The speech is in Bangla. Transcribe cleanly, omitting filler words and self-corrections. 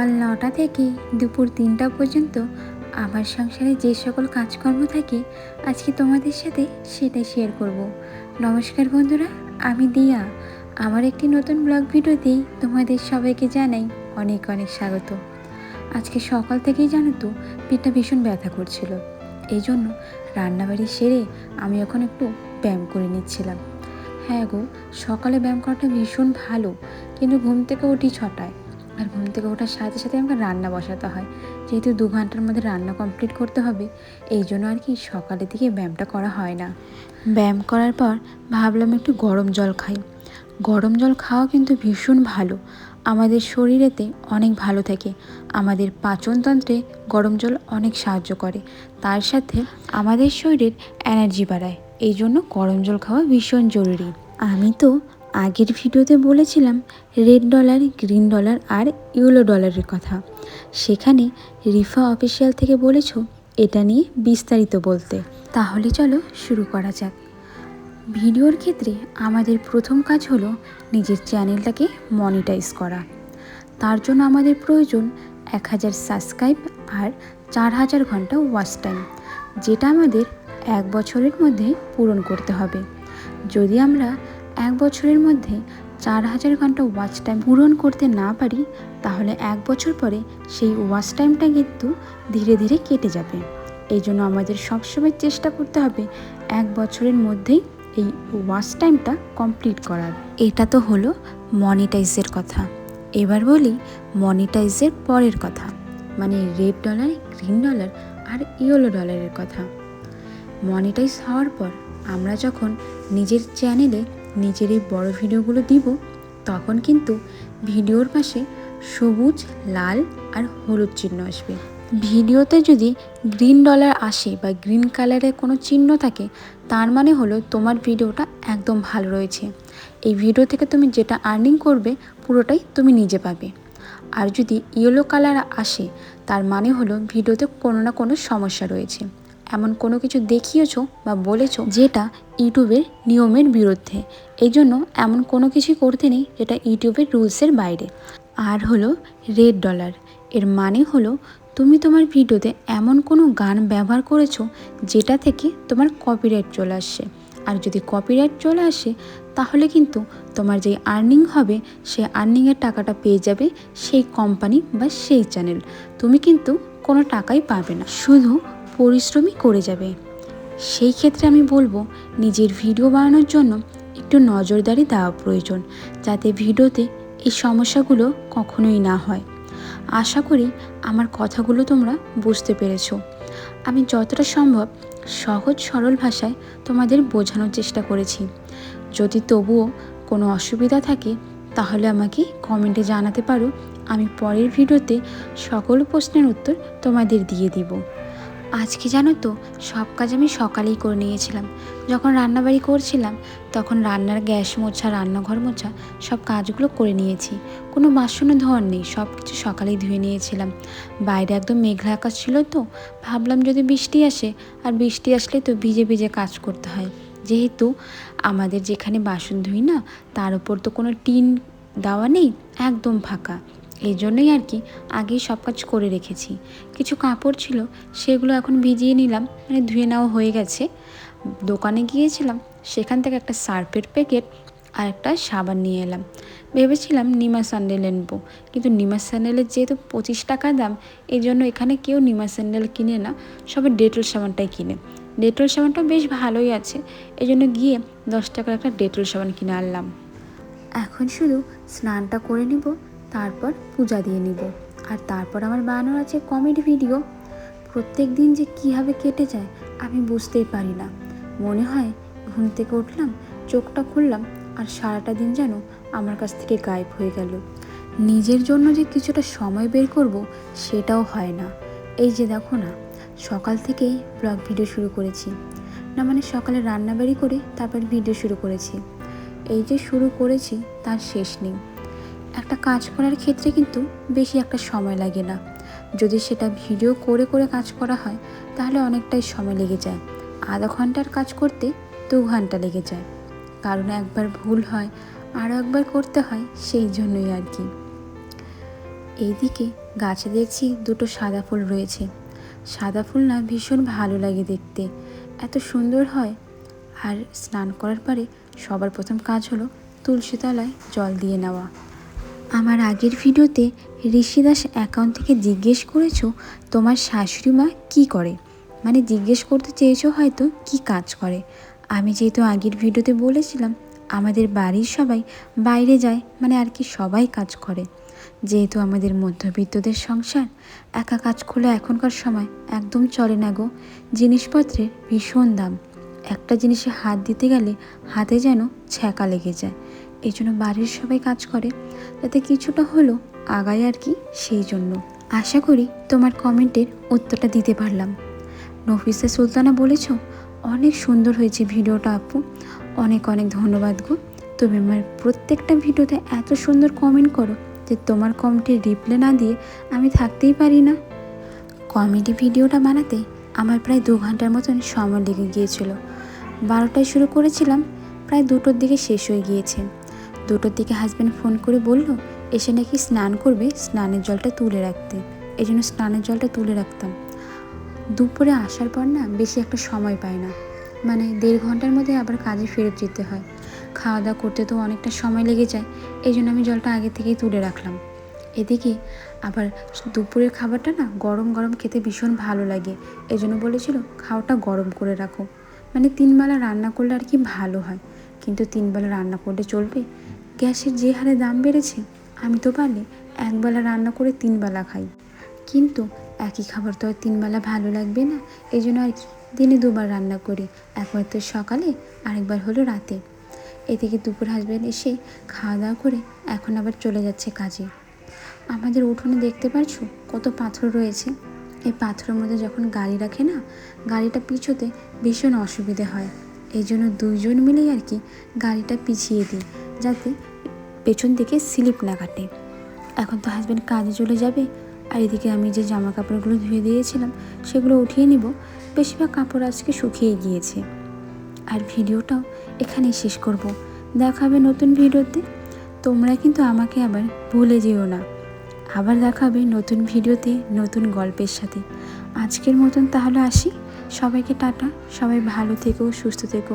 সকাল 9টা থেকে দুপুর 3টা পর্যন্ত আমার সংসারে যে সকল কাজকর্ম থাকে আজকে তোমাদের সাথে সেটাই শেয়ার করব। নমস্কার বন্ধুরা, আমি দিয়া। আমার একটি নতুন ব্লগ ভিডিওতেই তোমাদের সবাইকে জানাই অনেক অনেক স্বাগত। আজকে সকাল থেকেই জানো তো পেটটা ভীষণ ব্যথা করছিল, এই জন্য রান্নাবাড়ি সেরে আমি এখন একটু ব্যায়াম করে নিচ্ছিলাম। হ্যাঁ গো, সকালে ব্যায়াম করাটা ভীষণ ভালো, কিন্তু ঘুম থেকে উঠি 6টায়, আর ঘুম থেকে ওঠার সাথে সাথে আমাকে রান্না বসাতে হয়। যেহেতু 2 ঘন্টার মধ্যে রান্না কমপ্লিট করতে হবে, এই জন্য আর কি সকালের দিকে ব্যায়ামটা করা হয় না। ব্যায়াম করার পর ভাবলাম একটু গরম জল খাই। গরম জল খাওয়া কিন্তু ভীষণ ভালো, আমাদের শরীরেতে অনেক ভালো থাকে। আমাদের পাচনতন্ত্রে গরম জল অনেক সাহায্য করে, তার সাথে আমাদের শরীরের এনার্জি বাড়ায়। এই জন্য গরম জল খাওয়া ভীষণ জরুরি। আমি তো আগের ভিডিওতে বলেছিলাম রেড ডলার, গ্রিন ডলার আর ইয়েলো ডলারের কথা। সেখানে রিফা অফিসিয়াল থেকে বলেছো এটা নিয়ে বিস্তারিত বলতে। তাহলে চলো শুরু করা যাক। ভিডিওর ক্ষেত্রে আমাদের প্রথম কাজ হলো নিজের চ্যানেলটাকে মনিটাইজ করা। তার জন্য আমাদের প্রয়োজন 1000 সাবস্ক্রাইব আর 4000 ঘন্টা ওয়াচ টাইম, যেটা আমাদের 1 বছরের মধ্যে পূরণ করতে হবে। যদি আমরা 1 বছরের মধ্যে 4000 ঘন্টা ওয়াচ টাইম পূরণ করতে না পারি, তাহলে 1 বছর পরে সেই ওয়াচ টাইমটা কিন্তু ধীরে ধীরে কেটে যাবে। এই জন্য আমাদের সবসময় চেষ্টা করতে হবে 1 বছরের মধ্যেই এই ওয়াচ টাইমটা কমপ্লিট করার। এটা তো হলো মনিটাইজের কথা। এবার বলি মনিটাইজের পরের কথা, মানে রেড ডলার, গ্রিন ডলার আর ইয়েলো ডলারের কথা। মনিটাইজ হওয়ার পর আমরা যখন নিজের চ্যানেলে নিজের এই বড় ভিডিওগুলো দিব, তখন কিন্তু ভিডিওর পাশে সবুজ, লাল আর হলুদ চিহ্ন আসবে। ভিডিওতে যদি গ্রিন ডলার আসে বা গ্রিন কালারের কোনো চিহ্ন থাকে, তার মানে হলো তোমার ভিডিওটা একদম ভালো রয়েছে। এই ভিডিও থেকে তুমি যেটা আর্নিং করবে পুরোটাই তুমি নিজে পাবে। আর যদি ইয়েলো কালার আসে, তার মানে হলো ভিডিওতে কোনো না কোনো সমস্যা রয়েছে, এমন কোনো কিছু দেখিয়েছো বা বলেছো যেটা ইউটিউবের নিয়মের বিরুদ্ধে। এই জন্য এমন কোনো কিছুই করতে নেই যেটা ইউটিউবের রুলসের বাইরে। আর হলো রেড ডলার, এর মানে হলো তুমি তোমার ভিডিওতে এমন কোনো গান ব্যবহার করেছো যেটা থেকে তোমার কপিরাইট চলে আসছে। আর যদি কপিরাইট চলে আসে, তাহলে কিন্তু তোমার যে আর্নিং হবে সেই আর্নিংয়ের টাকাটা পেয়ে যাবে সেই কোম্পানি বা সেই চ্যানেল। তুমি কিন্তু কোনো টাকাই পাবে না, শুধু পরিশ্রমই করে যাবে। সেই ক্ষেত্রে আমি বলবো নিজের ভিডিও বানানোর জন্য একটু নজরদারি দেওয়া প্রয়োজন, যাতে ভিডিওতে এই সমস্যাগুলো কখনোই না হয়। আশা করি আমার কথাগুলো তোমরা বুঝতে পেরেছো। আমি যতটা সম্ভব সহজ সরল ভাষায় তোমাদের বোঝানোর চেষ্টা করেছি। যদি তবুও কোনো অসুবিধা থাকে, তাহলে আমাকে কমেন্টে জানাতে পারো। আমি পরের ভিডিওতে সকল প্রশ্নের উত্তর তোমাদের দিয়ে দিব। আজকে জানো তো সব কাজ আমি সকালেই করে নিয়েছিলাম। যখন রান্নাবাড়ি করছিলাম তখন রান্নার গ্যাস মোছা, রান্নাঘর মোছা সব কাজগুলো করে নিয়েছি। কোনো বাসনও ধোয়ার নেই, সব কিছু সকালেই ধুয়ে নিয়েছিলাম। বাইরে একদম মেঘলা আকাশ ছিল, তো ভাবলাম যদি বৃষ্টি আসে, আর বৃষ্টি আসলে তো ভিজে ভিজে কাজ করতে হয়। যেহেতু আমাদের যেখানে বাসন ধুই না, তার উপর তো কোনো টিন দেওয়া নেই, একদম ফাঁকা। এই জন্যই আর কি আগেই সব কাজ করে রেখেছি। কিছু কাপড় ছিল, সেগুলো এখন ভিজিয়ে নিলাম, মানে ধুয়ে নেওয়া হয়ে গেছে। দোকানে গিয়েছিলাম, সেখান থেকে একটা সার্ফের প্যাকেট আর একটা সাবান নিয়ে এলাম। ভেবেছিলাম নিমা স্যান্ডেল নেবো, কিন্তু নিমা স্যান্ডেলের যেহেতু 25 টাকা দাম, এই জন্য এখানে কেউ নিমা স্যান্ডেল কিনে না, সবাই ডেটল সাবানটাই কিনে। ডেটল সাবানটা বেশ ভালোই আছে, এই জন্য গিয়ে 10 টাকার একটা ডেটল সাবান কিনে আনলাম। এখন শুধু স্নানটা করে নিব, তারপর পূজা দিয়ে নিব। আর তারপর আমার বানানোর আছে কমেডি ভিডিও। প্রত্যেক দিন যে কীভাবে কেটে যায় আমি বুঝতেই পারি না। মনে হয় ঘুম থেকে উঠলাম, চোখটা খুললাম, আর সারাটা দিন যেন আমার কাছ থেকে গায়েব হয়ে গেল। নিজের জন্য যে কিছুটা সময় বের করব, সেটাও হয় না। এই যে দেখো না, সকাল থেকেই ব্লগ ভিডিও শুরু করেছি না, মানে সকালে রান্নাবাড়ি করে তারপর ভিডিও শুরু করেছি। এই যে শুরু করেছি তার শেষ নেই। একটা কাজ করার ক্ষেত্রে কিন্তু বেশি একটা সময় লাগে না। যদি সেটা ভিডিও করে করে কাজ করা হয়, তাহলে অনেকটাই সময় লেগে যায়। আধা ঘন্টার কাজ করতে 2 ঘন্টা লেগে যায়, কারণ একবার ভুল হয় আরও একবার করতে হয়, সেই জন্যই আর কি। এইদিকে গাছে দেখছি দুটো সাদা ফুল রয়েছে। সাদা ফুল না ভীষণ ভালো লাগে দেখতে, এত সুন্দর হয়। আর স্নান করার পরে সবার প্রথম কাজ হলো তুলসী তলায় জল দিয়ে নেওয়া। আমার আগের ভিডিওতে ঋষিদাস অ্যাকাউন্ট থেকে জিজ্ঞেস করেছো তোমার শাশুড়ি মা কী করে, মানে জিজ্ঞেস করতে চেয়েছো হয়তো কি কাজ করে। আমি যেহেতু আগের ভিডিওতে বলেছিলাম আমাদের বাড়ির সবাই বাইরে যায়, মানে আর কি সবাই কাজ করে। যেহেতু আমাদের মধ্যবিত্তদের সংসার, একা কাজ করলে এখনকার সময় একদম চলে না গো। জিনিসপত্রের ভীষণ দাম, একটা জিনিসে হাত দিতে গেলে হাতে যেন ছ্যাঁকা লেগে যায়। এই জন্য বাড়ির সবাই কাজ করে যাতে কিছুটা হলেও আগায় আর কি। সেই জন্য আশা করি তোমার কমেন্টের উত্তরটা দিতে পারলাম। নফিসা সুলতানা বলেছ অনেক সুন্দর হয়েছে ভিডিওটা আপু, অনেক অনেক ধন্যবাদ গো। তুমি আমার প্রত্যেকটা ভিডিওতে এত সুন্দর কমেন্ট করো যে তোমার কমেন্টের রিপ্লাই না দিয়ে আমি থাকতেই পারি না। কমেডি ভিডিওটা বানাতে আমার প্রায় 2 ঘন্টার মতন সময় লেগে গিয়েছিল। 12টায় শুরু করেছিলাম, প্রায় 2টোর দিকে শেষ হয়ে গিয়েছে। 2টোর দিকে হাজব্যান্ড ফোন করে বলল এসে নাকি স্নান করবে, স্নানের জলটা তুলে রাখতে। এই জন্য স্নানের জলটা তুলে রাখতাম। দুপুরে আসার পর না বেশি একটা সময় পাই না, মানে 1.5 ঘন্টার মধ্যে আবার কাজে ফেরত যেতে হয়। খাওয়া দাওয়া করতে তো অনেকটা সময় লেগে যায়, এই জন্য আমি জলটা আগে থেকেই তুলে রাখলাম। এদিকে আবার দুপুরের খাবারটা না গরম গরম খেতে ভীষণ ভালো লাগে, এই জন্য বলেছিল খাওয়াটা গরম করে রাখো, মানে 3 বেলা রান্না করলে আর কি ভালো হয়। কিন্তু 3 বেলা রান্না করলে চলবে? গ্যাসের যে হারে দাম বেড়েছে, আমি তো পারলে 1 বেলা রান্না করে 3 বেলা খাই, কিন্তু একই খাবার তো আর 3 বেলা ভালো লাগবে না। এই জন্য আর কি দিনে 2বার রান্না করি, একবার তো সকালে আরেকবার হলো রাতে। এদিকে দুপুর হাজব্যান্ড এসে খাওয়া দাওয়া করে এখন আবার চলে যাচ্ছে কাজে। আমাদের উঠোনে দেখতে পাচ্ছো কত পাথর রয়েছে। এই পাথরের মধ্যে যখন গাড়ি রাখে না, গাড়িটা পিছোতে ভীষণ অসুবিধে হয়। এই জন্য 2 জন মিলেই আর কি গাড়িটা পিছিয়ে দিই, যাতে পেছন থেকে স্লিপ না কাটে। এখন তো হাজব্যান্ড কাজে চলে যাবে, আর এদিকে আমি যে জামা কাপড়গুলো ধুয়ে দিয়েছিলাম সেগুলো উঠিয়ে নিব। বেশিরভাগ কাপড় আজকে শুকিয়ে গিয়েছে। আর ভিডিওটাও এখানেই শেষ করব। দেখা হবে নতুন ভিডিওতে। তোমরা কিন্তু আমাকে আবার ভুলে যেও না। আবার দেখা হবে নতুন ভিডিওতে নতুন গল্পের সাথে। আজকের মতন তাহলে আসি। সবাইকে টাটা, সবাই ভালো থেকো, সুস্থ থেকো।